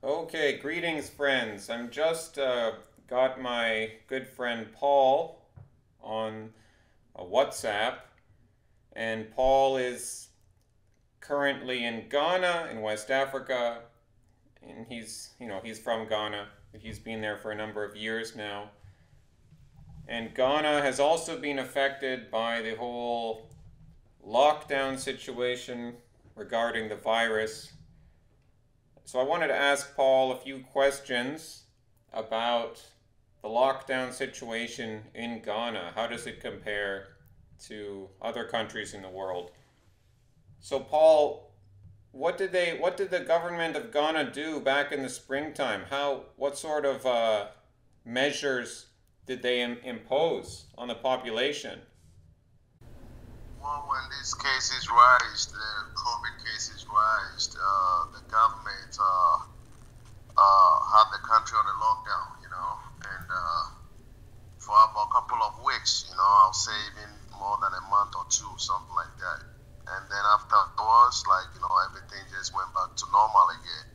Okay, greetings, friends. I'm just got my good friend Paul on a WhatsApp, and Paul is currently in Ghana in West Africa, and he's from Ghana. He's been there for a number of years now. And Ghana has also been affected by the whole lockdown situation regarding the virus. So I wanted to ask Paul a few questions about the lockdown situation in Ghana. How does it compare to other countries in the world? So Paul, what did the government of Ghana do back in the springtime? What sort of measures did they impose on the population? Well, when these cases rise, the COVID cases rise, the government had the country on a lockdown, and for about a couple of weeks, I'll say even more than a month or two, something like that. And then afterwards, everything just went back to normal again.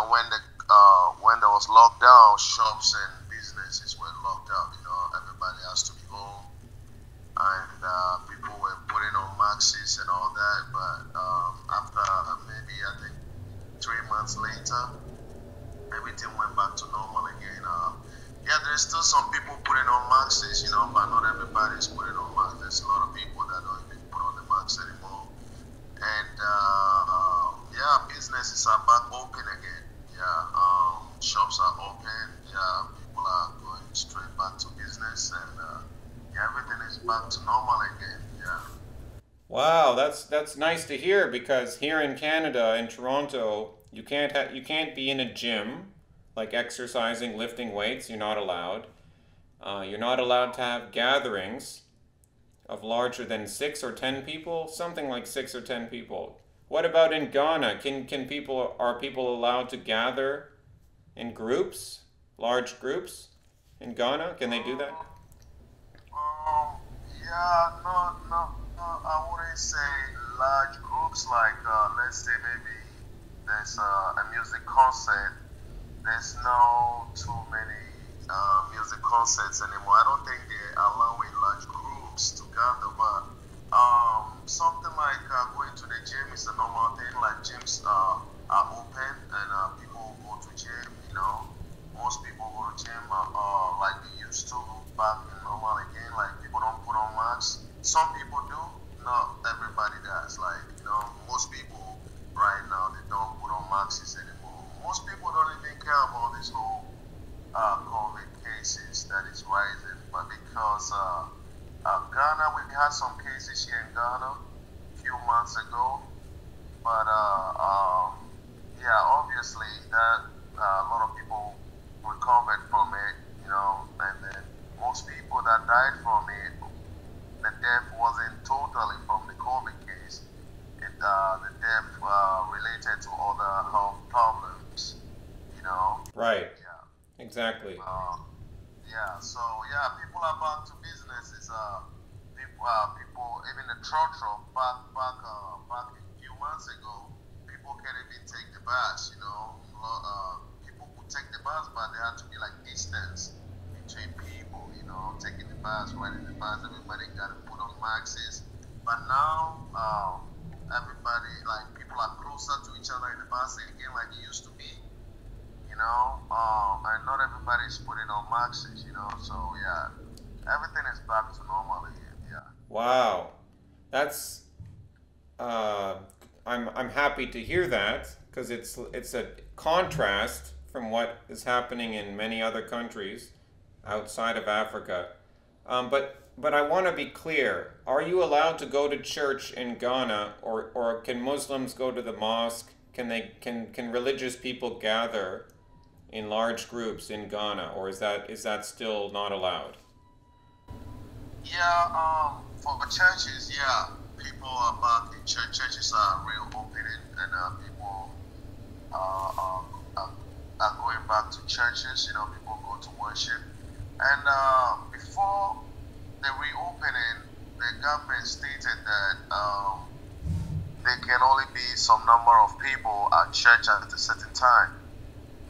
When there was lockdown, shops and businesses were locked out. Everybody has to be home, and people were putting on masks and all that. But after maybe I think 3 months later, everything went back to normal again. Yeah, there's still some people putting on masks, but not everybody's putting on masks. There's a lot of people that don't even put on the masks anymore. And yeah, businesses are back open again. Yeah, shops are open. Yeah, people are going straight back to business, and yeah, everything is back to normal again. Yeah. Wow, that's nice to hear because here in Canada, in Toronto, you can't be in a gym like exercising, lifting weights. You're not allowed. You're not allowed to have gatherings of larger than 6 or 10 people, something like 6 or 10 people. What about in Ghana? Can people are people allowed to gather in groups, large groups in Ghana? Can they do that? Yeah, no, I wouldn't say large groups like, let's say maybe there's a music concert. There's no too many music concerts anymore. I don't think they're allowing large groups to gather, but something like going to the gym is a normal thing. Like gyms are open and people go to gym. Most people go to gym like they used to back in normal again. Like people don't put on masks. Some people do. Not everybody does. Like most people right now they don't put on masks anymore. Most people don't even care about this whole COVID cases that is rising, but because Ghana, we had some cases here in Ghana a few months ago, but yeah, obviously that a lot of people recovered from it, and then most people that died from it, the death wasn't totally from the COVID case. The death related to other health problems, you know. Right. Yeah. Exactly. Yeah. So yeah, people are back to businesses. People, even the truck back a few months ago, people can't even take the bus. People could take the bus, but there had to be like distance between people. Taking the bus, riding the bus, everybody got to put on masks. But now, everybody, like people are closer to each other in the bus again, like it used to be. And not everybody's putting on masks, So yeah, everything is back to normal again. Yeah. Wow. That's uh, I'm happy to hear that because it's a contrast from what is happening in many other countries outside of Africa. But I want to be clear. Are you allowed to go to church in Ghana, or can Muslims go to the mosque? Can religious people gather in large groups in Ghana, or is that still not allowed? Yeah. For the churches, yeah, people are back in church. Churches are reopening, and people uh, uh, are, are going back to churches. People go to worship, and before the reopening, the government stated that there can only be some number of people at church at a certain time.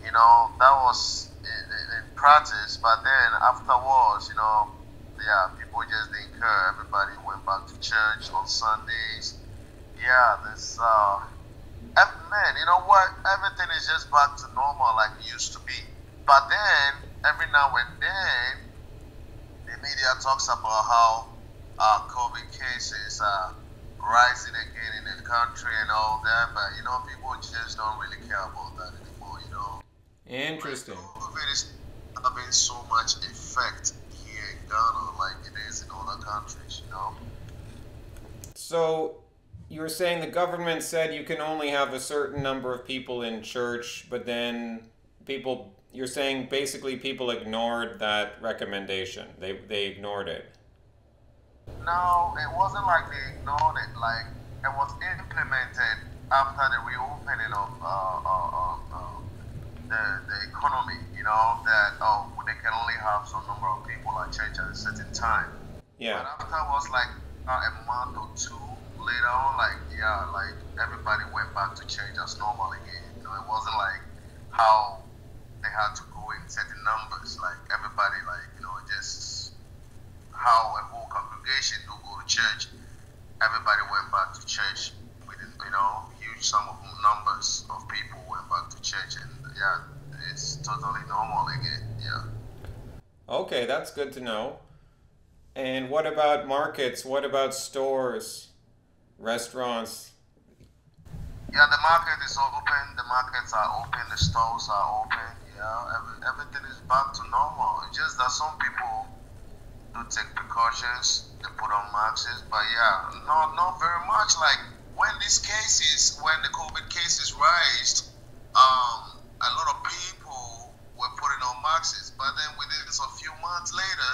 That was in practice. But then afterwards, yeah, people just didn't care. Everybody went back to church on Sundays. Yeah, man, you know what? Everything is just back to normal like it used to be. But then, every now and then, the media talks about how COVID cases are rising again in the country and all that. But, people just don't really care about that anymore. Like, Interesting. COVID is having so much effect here in Ghana like it is in other countries. So you were saying the government said you can only have a certain number of people in church, but then you're saying basically people ignored that recommendation. They ignored it. No, it wasn't like they ignored it. Like it was implemented after the reopening of the economy. That they can only have some number of people at church at a certain time. Yeah. But afterwards, like a month or two later on, like yeah, like everybody went back to church as normal again. It wasn't like how they had to go in certain numbers. Like everybody, like just how a whole congregation do go to church. Everybody went back to church with huge sum of numbers of people went back to church, and yeah, it's totally normal again. Yeah. Okay, that's good to know. And what about markets? What about stores, restaurants? Yeah, the market is open. The markets are open. The stores are open. Yeah, everything is back to normal. It's just that some people do take precautions. They put on masks, but yeah, not very much. Like when the COVID cases rised, a lot of people were putting on masks. But then within a few months later,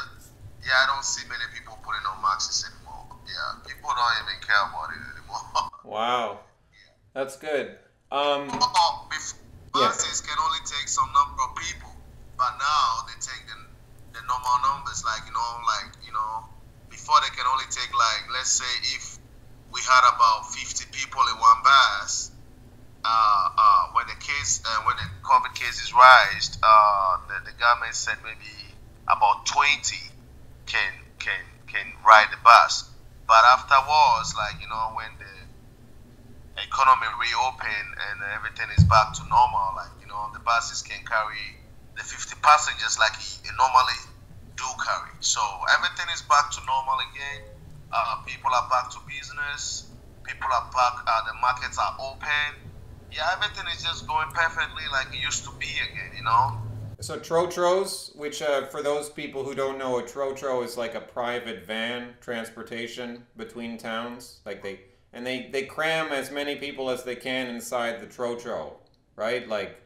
yeah, I don't see many people putting on masks anymore. Yeah, people don't even care about it anymore. Wow, that's good. Before, Yeah. buses can only take some number of people, but now they take the normal numbers. Before they can only take like, let's say if we had about 50 people in one bus, when the COVID cases rised, the government said maybe about 20 can ride the bus. But afterwards, like when the economy reopen and everything is back to normal, like the buses can carry the 50 passengers like it normally do carry. So everything is back to normal again. People are back to business. People are back. The markets are open. Yeah, everything is just going perfectly like it used to be again. So trotros, which for those people who don't know, a trotro is like a private van transportation between towns. They cram as many people as they can inside the trotro, right? Right.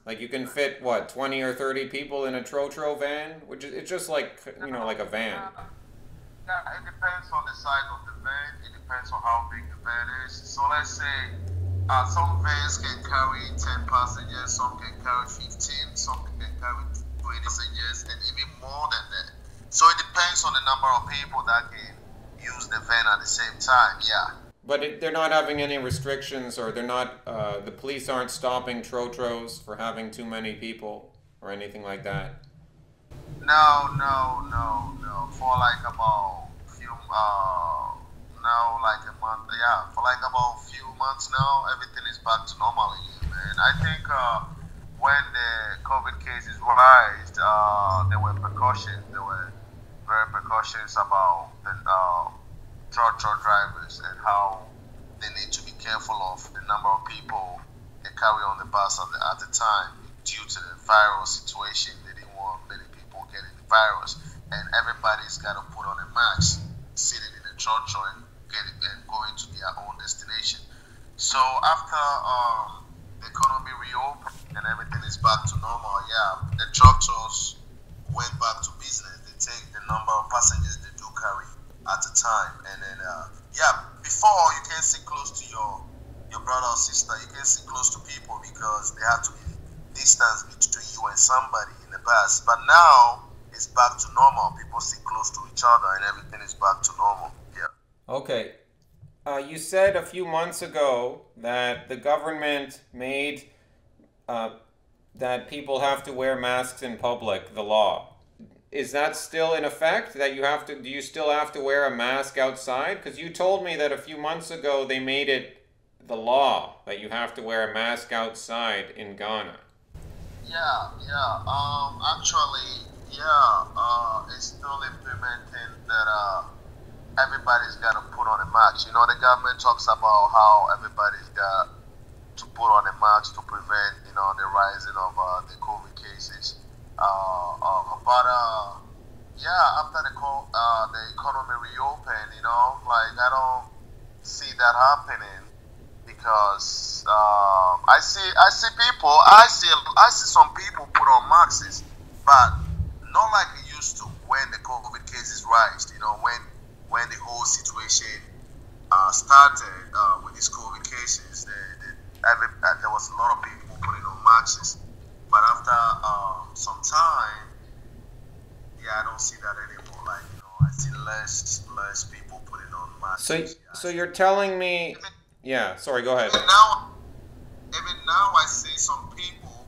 Like you can fit what 20 or 30 people in a trotro van, which is it's just like like a van. Yeah, it depends on the size of the van. It depends on how big the van is. So let's say some vans can carry 10 passengers, some can carry 15, some can carry 20 passengers, and even more than that. So it depends on the number of people that can use the van at the same time. Yeah. But they're not having any restrictions, or they're not. The police aren't stopping trotros for having too many people or anything like that. No, no, no, no. For like about now like a month. Yeah, for like about few months now, everything is back to normal again, man. I think when the COVID cases rised, there were precautions. There were very precautions about the truck drivers and how they need to be careful of the number of people they carry on the bus at the time due to the viral situation. They didn't want many people getting the virus, and everybody's got to put on a mask, sitting in a truck and going to their own destination. So after the economy reopened and everything is back to normal, yeah, the truckers went back to business. They take the number of passengers they do carry at a time, and then yeah, before you can sit close to your brother or sister, you can sit close to people because there had to be distance between you and somebody in the bus. But now it's back to normal. People sit close to each other, and everything is back to normal. Yeah. Okay. You said a few months ago that the government made uh, that people have to wear masks in public, the law. Is that still in effect? That you have to, do you still have to wear a mask outside? Because you told me that a few months ago they made it the law that you have to wear a mask outside in Ghana. Yeah, yeah. Actually, yeah. It's still implementing that. Everybody's got to put on a mask. You know, the government talks about how everybody's got to put on a mask to prevent, the rising of the COVID cases. But yeah, after the economy reopened, like I don't see that happening because I see some people put on masks, but not like it used to when the COVID cases rise. When the whole situation started with these COVID cases, there was a lot of people putting on masks. But after some time, yeah, I don't see that anymore. Like I see less people putting on masks. So, Yeah, so you're telling me, even, yeah, sorry, go ahead. even now, even now, I see some people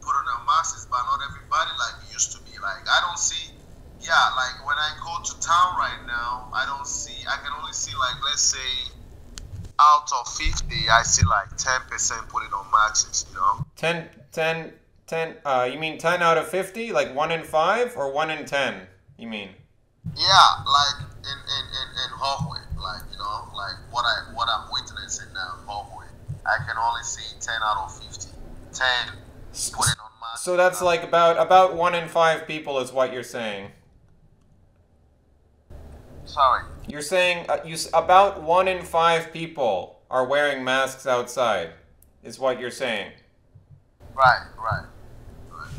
putting on masks, but not everybody like it used to be. Like I don't see. Yeah, like when I go to town right now, I can only see like, let's say, out of 50, I see like 10% putting on masks. 10, 10, 10, you mean 10 out of 50? Like 1 in 5 or 1 in 10, you mean? Yeah, like in Hallway, like, like what I'm witnessing now in Hallway. I can only see 10 out of 50. 10 putting on So masks. that's like about 1 in 5 people is what you're saying. Sorry. You're saying about 1 in 5 people are wearing masks outside, is what you're saying. Right, right, right.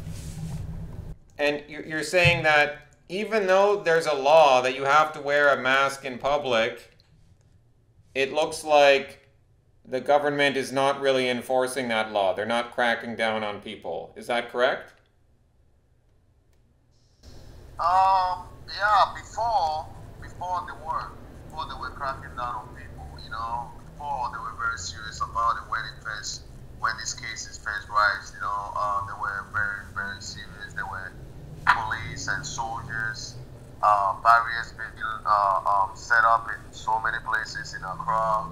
And you're saying that even though there's a law that you have to wear a mask in public, it looks like the government is not really enforcing that law. They're not cracking down on people. Is that correct? Yeah, before they were cracking down on people, before they were very serious about it when these cases first rise, they were very, very serious. There were police and soldiers, barriers being set up in so many places in Accra,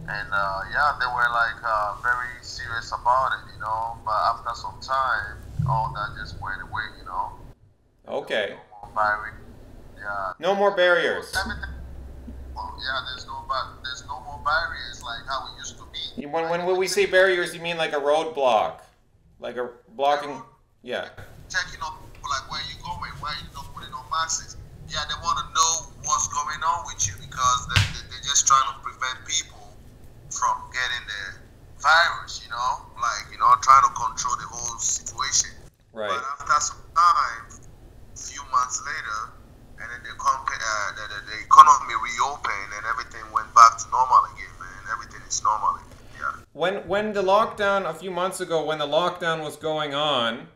and yeah, they were like very serious about it. But after some time, all that just went away. There was Okay. no more barrier. Yeah, No more barriers. everything. Well, yeah, there's no more barriers like how it used to be. Like When we say barriers, you mean like a roadblock? Like a yeah, blocking? Yeah. checking on people like where you going, why you not putting on masks. Yeah, they want to know what's going on with you because they're just trying to prevent people from getting the virus. Like trying to control the whole situation. But Right. after some time, few months later, and then the economy reopened and everything went back to normal again, man. Everything is normal again. Yeah. When the lockdown a few months ago, when the lockdown was going on,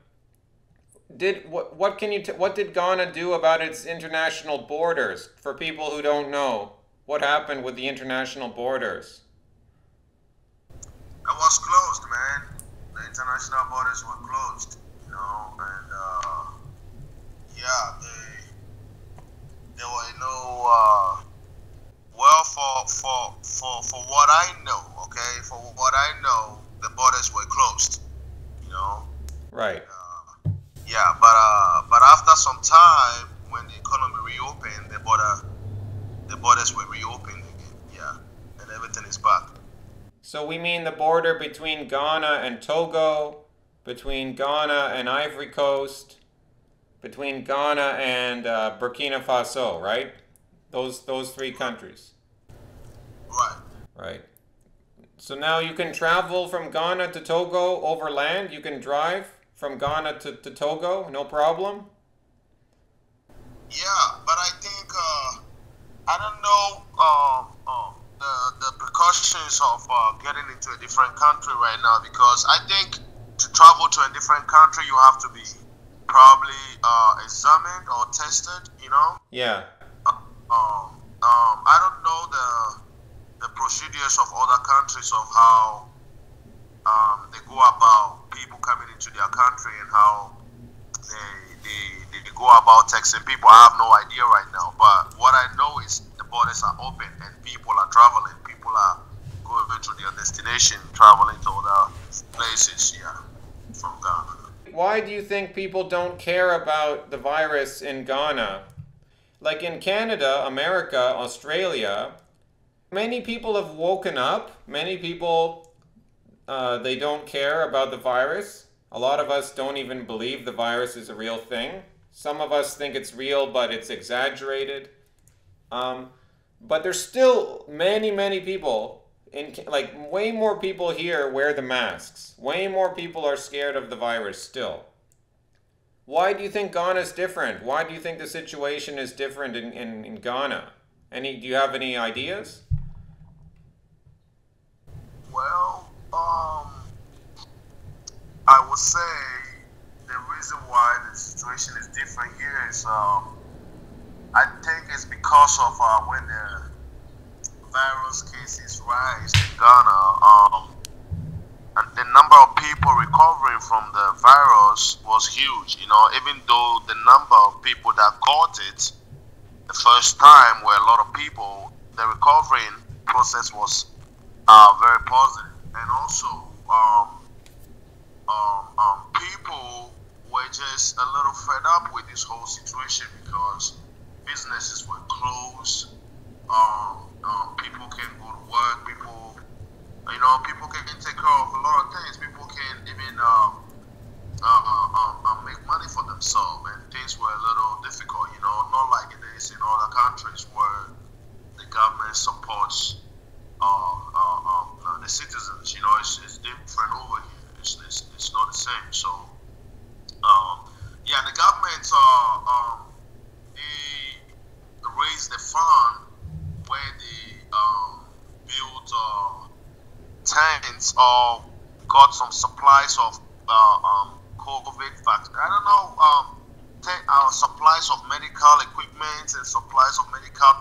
what did Ghana do about its international borders? For people who don't know, what happened with the international borders? It was closed, man. The international borders were closed, and yeah, there were no well for what I know, okay, for what I know, the borders were closed, you know. Right. Yeah, but after some time, when the economy reopened, the borders were reopened again. Yeah, and everything is back. So we mean the border between Ghana and Togo, between Ghana and Ivory Coast, between Ghana and Burkina Faso, right? Those three countries. Right. Right. So now you can travel from Ghana to Togo over land. You can drive from Ghana to Togo, no problem. Yeah, but I think I don't know the precautions of getting into a different country right now because I think to travel to a different country you have to be probably examined or tested. Yeah. I don't know the procedures of other countries of how they go about people coming into their country and how they go about taxing people. I have no idea right now. But what I know is the borders are open and people are traveling. People are going to their destination, traveling to other places, yeah, from Ghana. Why do you think people don't care about the virus in Ghana? Like in Canada, America, Australia, many people have woken up. Many people, they don't care about the virus. A lot of us don't even believe the virus is a real thing. Some of us think it's real, but it's exaggerated. But there's still many, many people, like way more people here wear the masks. Way more people are scared of the virus still. Why do you think Ghana is different? Why do you think the situation is different in Ghana? Do you have any ideas? Well, I would say the reason why the situation is different here is, I think it's because of when the virus cases rise in Ghana, and the number of people recovering from the virus was huge. You know, even though the number of people that caught it the first time were a lot of people, the recovering process was very positive, and also people were just a little fed up with this whole situation because businesses were closed. People can go to work. People can take care of a lot of things. People can even make money for themselves, and things were a little difficult. You know, not like it is in other countries where the government supports the citizens. You know, it's different over here. It's not the same. So, yeah, the government they raised the fund where they built tents or got some supplies of COVID vaccine. I don't know, supplies of medical equipment and supplies of medical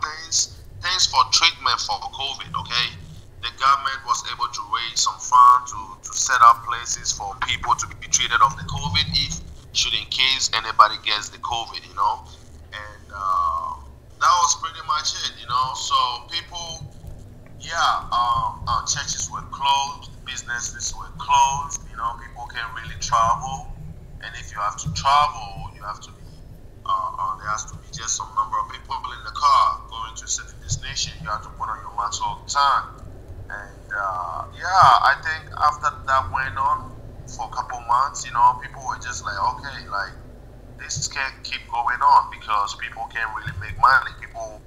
things for treatment for COVID. Okay, the government was able to raise some funds to set up places for people to be treated of the COVID should in case anybody gets the COVID, you know, and that was pretty much it, you know. So people, yeah, churches were closed, businesses were closed, you know, people can't really travel, and if you have to travel, you have to be, there has to be just some number of people in the car going to a certain destination. You have to put on your mask all the time. And yeah, I think after that went on for a couple months, you know, people were just like, okay, like this can't keep going on because people can't really make money. People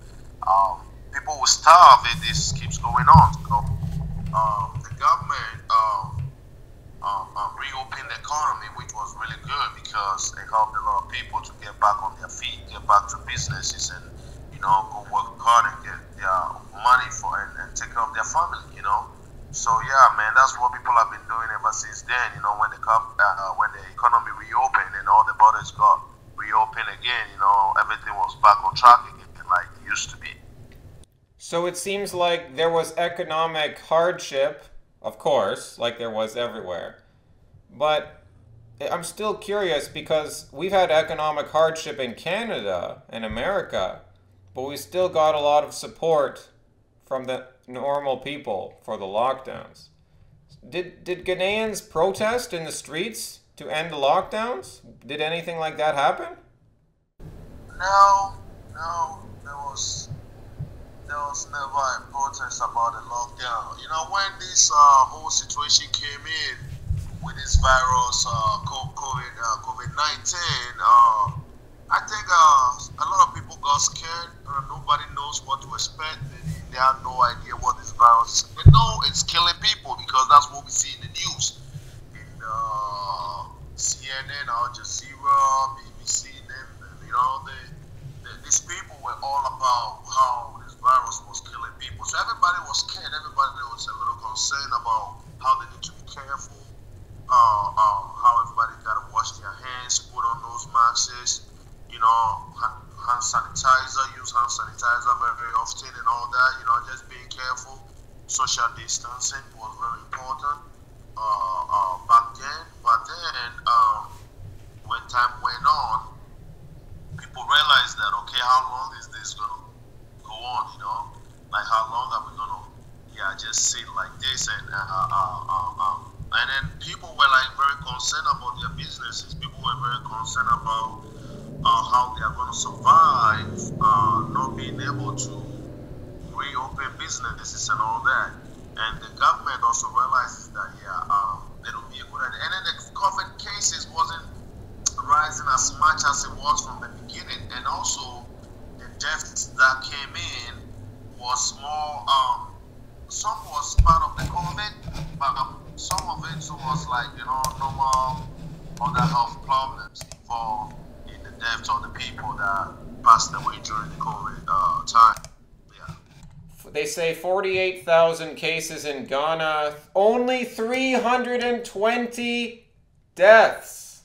will starve if this keeps going on. So the government reopened the economy, which was really good because it helped a lot of people to get back on their feet, get back to businesses, and you know, go work hard and get their money for and take care of their family, you know. So yeah, man, that's what people have been doing ever since then. You know, when the economy reopened and all the borders got reopened again, you know, everything was back on track again, like it used to be. So it seems like there was economic hardship, of course, like there was everywhere. But I'm still curious because we've had economic hardship in Canada and America, but we still got a lot of support from the normal people for the lockdowns. Did Ghanaians protest in the streets to end the lockdowns? Did anything like that happen? No, there was never a protest about the lockdown. You know, when this whole situation came in with this virus, COVID-19, I think a lot of people got scared. Nobody knows what to expect. They have no idea what this virus is. They know it's killing people because that's what we see in the news. In CNN, Al Jazeera, BBC, you know, these people were all about how this virus was killing people. So everybody was scared. Everybody was a little concerned about how they need to be careful. How everybody got to wash their hands, put on those masks, you know, hand sanitizer, use hand sanitizer very often and all that, you know, just being careful. Social distancing was very important back then, but time went on, people realized that, okay, how long is this gonna go on? Like how long are we gonna, just sit like this? And then people were like very concerned about their businesses. People were very concerned about how they are gonna survive, not being able to reopen businesses and all that. And the government also realizes that, there will be a good idea. And then the COVID cases wasn't rising as much as it was from the beginning. And also, the deaths that came in was more, some was part of the COVID, but some of it was like, normal other health problems involved in the deaths of the people that passed away during the COVID time. They say 48,000 cases in Ghana, only 320 deaths.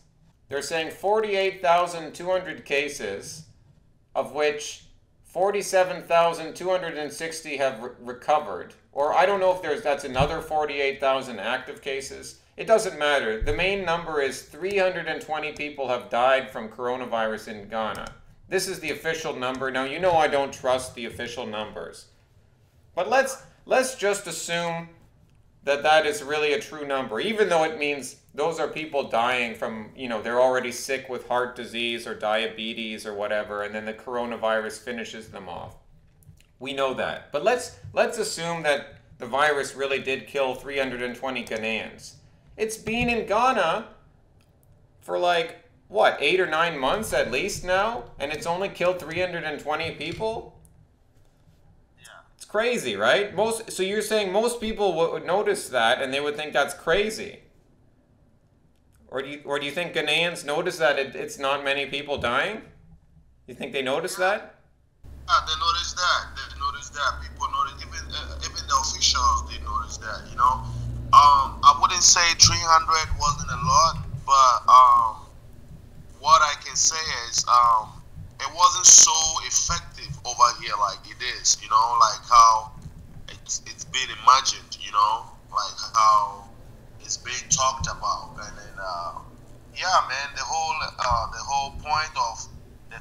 They're saying 48,200 cases, of which 47,260 have recovered. Or I don't know if that's another 48,000 active cases. It doesn't matter. The main number is 320 people have died from coronavirus in Ghana. This is the official number. Now, you know I don't trust the official numbers. But let's just assume that that is really a true number, even though it means those are people dying from, they're already sick with heart disease or diabetes or whatever, and then the coronavirus finishes them off. We know that. But let's assume that the virus really did kill 320 Ghanaians. It's been in Ghana for 8 or 9 months at least now, and it's only killed 320 people? It's crazy, right? So you're saying most people would notice that and they would think that's crazy. Or do you think Ghanaians notice that it's not many people dying? You think they notice that? Yeah, they notice that. People notice, even the officials, they notice that, I wouldn't say 300 wasn't a lot, but what I can say is it wasn't so effective over here like it is, like how it's been imagined, like how it's being talked about. And then man, the whole point of the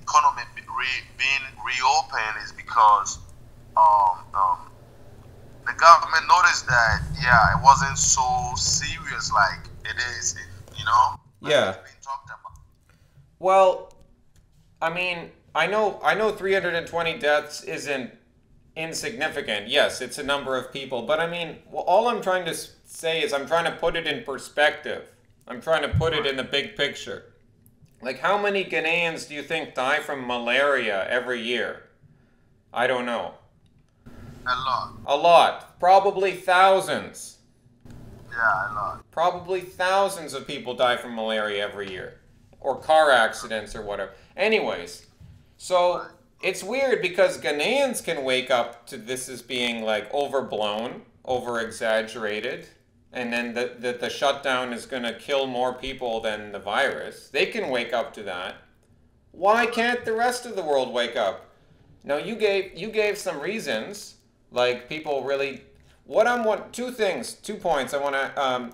economy being reopened is because the government noticed that it wasn't so serious like it is, like it's being talked about. Well, I mean, I know 320 deaths isn't insignificant. Yes, it's a number of people. But I mean, all I'm trying to say is I'm trying to put it in perspective. I'm trying to put it in the big picture. Like, how many Ghanaians do you think die from malaria every year? I don't know. A lot. A lot. Probably thousands. Yeah, a lot. Probably thousands of people die from malaria every year. Or car accidents or whatever. Anyways, so it's weird because Ghanaians can wake up to this as being overblown, over-exaggerated, and then the shutdown is going to kill more people than the virus. They can wake up to that. Why can't the rest of the world wake up? Now, you gave some reasons, like people really... two points I want to...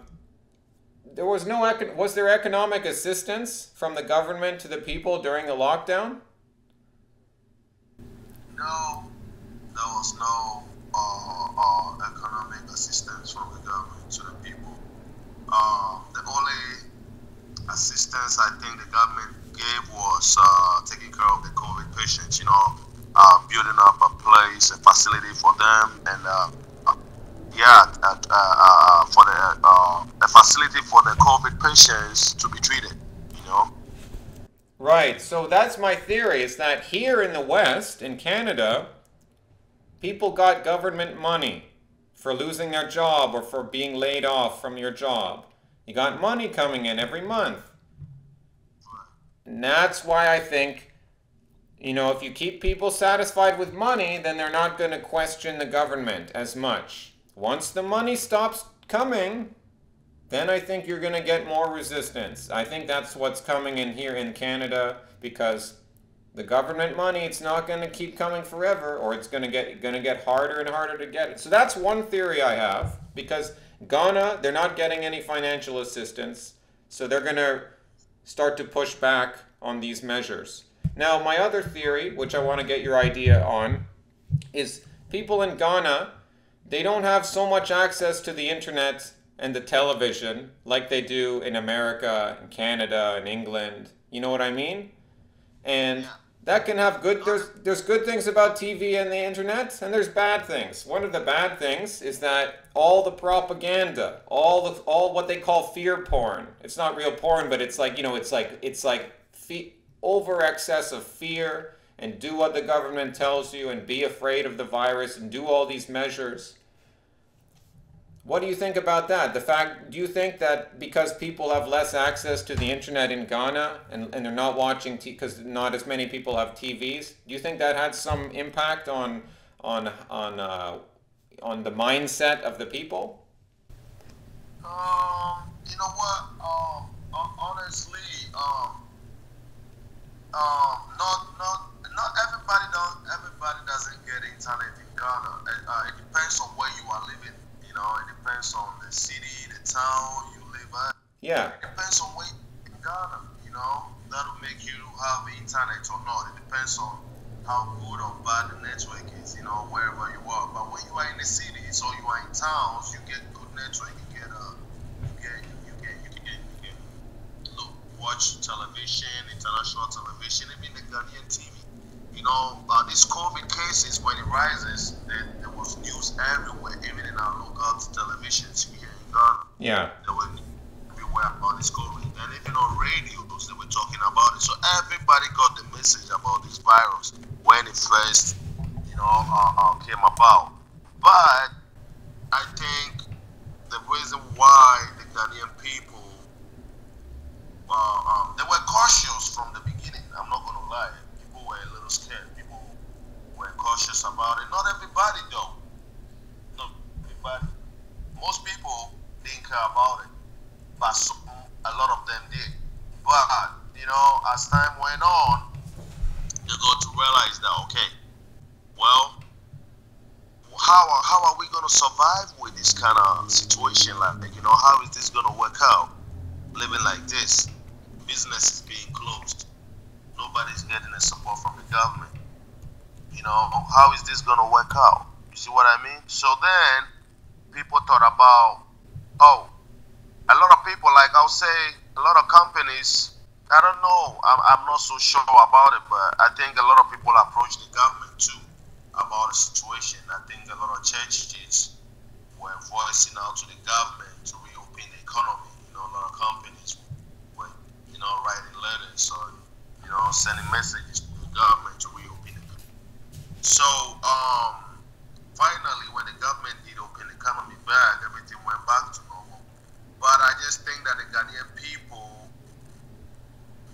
Was there economic assistance from the government to the people during the lockdown? No, there was no economic assistance from the government to the people. The only assistance I think the government gave was taking care of the COVID patients, building up a facility for them, and for a facility for the COVID patients to be treated, Right, so that's my theory, is that here in the West, in Canada, people got government money for losing their job or for being laid off from your job. You got money coming in every month. And that's why I think, if you keep people satisfied with money, then they're not going to question the government as much. Once the money stops coming, then I think you're going to get more resistance. I think that's what's coming in here in Canada, because the government money, it's not going to keep coming forever, or it's going to get harder and harder to get it. So that's one theory I have, because Ghana, they're not getting any financial assistance. So they're going to start to push back on these measures. Now, my other theory, which I want to get your idea on, is people in Ghana, they don't have so much access to the internet and the television like they do in America and Canada and England. You know what I mean? And Yeah. that can have good, No, there's good things about TV and the internet, and there's bad things. One of the bad things is that all the propaganda, all what they call fear porn. It's not real porn, but it's like, over excess of fear, and do what the government tells you and be afraid of the virus and do all these measures. What do you think about that? Do you think that because people have less access to the internet in Ghana, and they're not watching because not as many people have TVs, do you think that had some impact on on uh, on the mindset of the people? you know what? Honestly, not everybody doesn't get internet in Ghana. It depends on where you are living. You know, it depends on the city, the town you live at. Yeah, It depends on where in Ghana. You know, that'll make you have internet or not. It depends on how good or bad the network is. You know, wherever you are. But when you are in the cities or you are in towns, you get good network. Watch television, international television, even the Ghanaian TV. You know, these COVID cases, when it rises, there was news everywhere, even in our local televisions here in Ghana. yeah, There were news everywhere about this COVID. And even on radios, they were talking about it. So everybody got the message about this virus when it first, came about. But I think the reason why the Ghanaian people they were cautious from the beginning. I'm not going to lie. People were a little scared. People were cautious about it. Not everybody, though. Not everybody. Most people didn't care about it, but a lot of them did. But, as time went on, they got to realize that, okay, well, how are we going to survive with this kind of situation? Like, how is this going to work out? Living like this, business is being closed, nobody's getting the support from the government. How is this going to work out? You see what I mean? So then people thought about, oh, a lot of people, like I'll say, a lot of companies, I don't know, I'm not so sure about it, but I think a lot of people approach the government too about the situation. I think a lot of churches were voicing out to the government to reopen the economy. A lot of companies were, writing letters or, sending messages to the government to reopen it. So, finally, when the government did open the economy back, everything went back to normal. But I just think that the Ghanaian people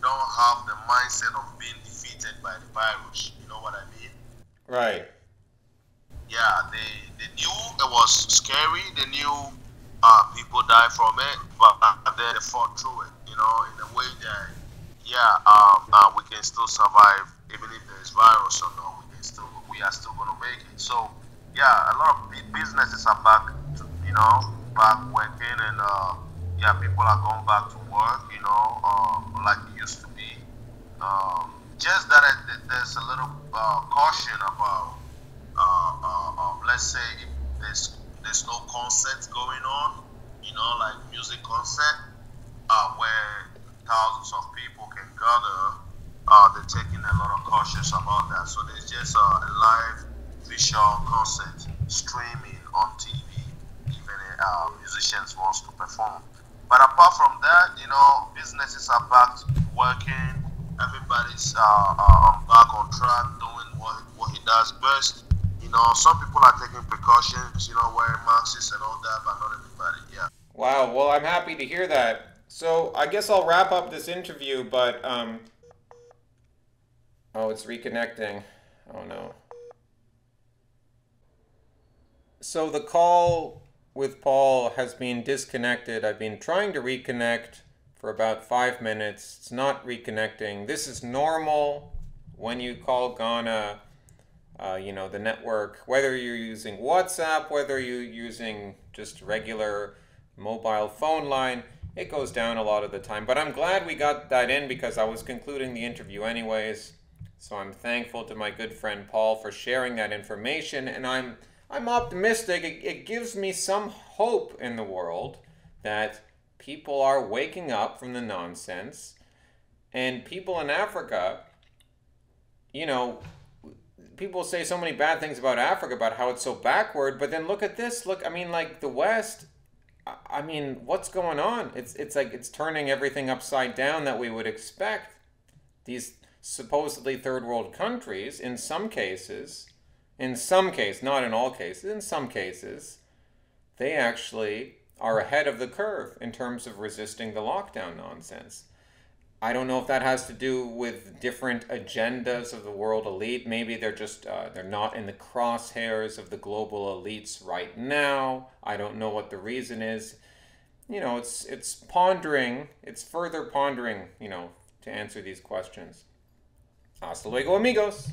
don't have the mindset of being defeated by the virus. You know what I mean? right. Yeah, they knew it was scary. They knew people died from it, but then they fought through it. In a way that, we can still survive even if there's virus or no. We are still gonna make it. So, yeah, a lot of businesses are back, back working, and people are going back to work. Like it used to be. Just that there's a little caution about, let's say, if there's no concerts going on, like music concert, where thousands of people can gather. They're taking a lot of cautious about that. So there's just a live visual concert streaming on TV, even musicians wants to perform. But apart from that, businesses are back working. Everybody's back on track, doing what he does best. Some people are taking precautions, wearing masks and all that, but not everybody. Yeah. Wow. Well, I'm happy to hear that. So I guess I'll wrap up this interview, but oh, it's reconnecting. Oh no. So the call with Paul has been disconnected. I've been trying to reconnect for about 5 minutes. It's not reconnecting. This is normal when you call Ghana, the network, whether you're using WhatsApp, whether you're using just regular mobile phone line. it goes down a lot of the time. But I'm glad we got that in because I was concluding the interview anyways. So I'm thankful to my good friend Paul for sharing that information, and I'm optimistic. It gives me some hope in the world that people are waking up from the nonsense, and people in Africa, you know, people say so many bad things about Africa, about how it's so backward, but then look at this. Look, I mean, like the West, I mean, what's going on? It's like it's turning everything upside down that we would expect. These supposedly third world countries, in some cases, not in all cases, in some cases, they actually are ahead of the curve in terms of resisting the lockdown nonsense. I don't know if that has to do with different agendas of the world elite. Maybe they're just they're not in the crosshairs of the global elites right now. I don't know what the reason is. You know, it's pondering. It's further pondering. You know, to answer these questions. Hasta luego, amigos.